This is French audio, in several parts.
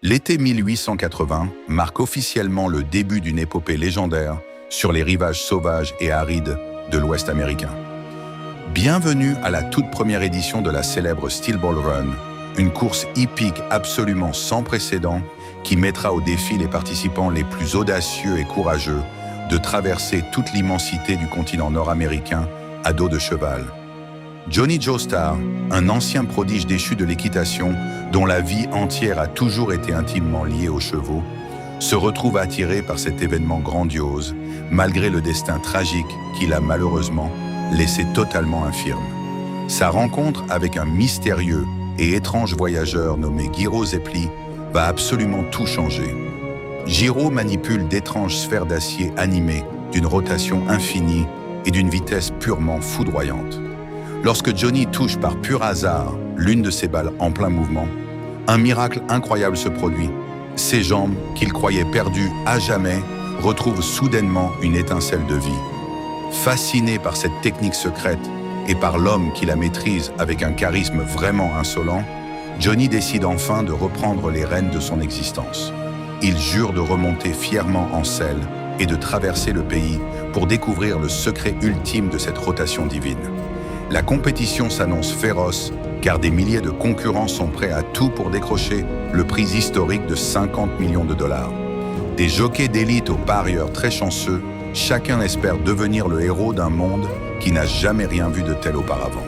L'été 1880 marque officiellement le début d'une épopée légendaire sur les rivages sauvages et arides de l'Ouest américain. Bienvenue à la toute première édition de la célèbre Steel Ball Run, une course hippique absolument sans précédent qui mettra au défi les participants les plus audacieux et courageux de traverser toute l'immensité du continent nord-américain à dos de cheval. Johnny Joestar, un ancien prodige déchu de l'équitation dont la vie entière a toujours été intimement liée aux chevaux, se retrouve attiré par cet événement grandiose, malgré le destin tragique qui l'a malheureusement laissé totalement infirme. Sa rencontre avec un mystérieux et étrange voyageur nommé Giro Zeppeli va absolument tout changer. Giro manipule d'étranges sphères d'acier animées d'une rotation infinie et d'une vitesse purement foudroyante. Lorsque Johnny touche par pur hasard l'une de ses balles en plein mouvement, un miracle incroyable se produit. Ses jambes, qu'il croyait perdues à jamais, retrouvent soudainement une étincelle de vie. Fasciné par cette technique secrète et par l'homme qui la maîtrise avec un charisme vraiment insolent, Johnny décide enfin de reprendre les rênes de son existence. Il jure de remonter fièrement en selle et de traverser le pays pour découvrir le secret ultime de cette rotation divine. La compétition s'annonce féroce car des milliers de concurrents sont prêts à tout pour décrocher le prix historique de 50 millions de dollars. Des jockeys d'élite aux parieurs très chanceux, chacun espère devenir le héros d'un monde qui n'a jamais rien vu de tel auparavant.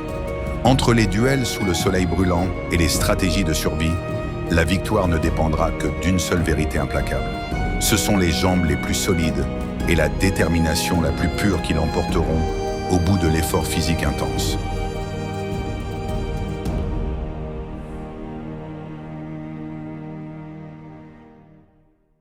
Entre les duels sous le soleil brûlant et les stratégies de survie, la victoire ne dépendra que d'une seule vérité implacable. Ce sont les jambes les plus solides et la détermination la plus pure qui l'emporteront au bout de l'effort physique intense.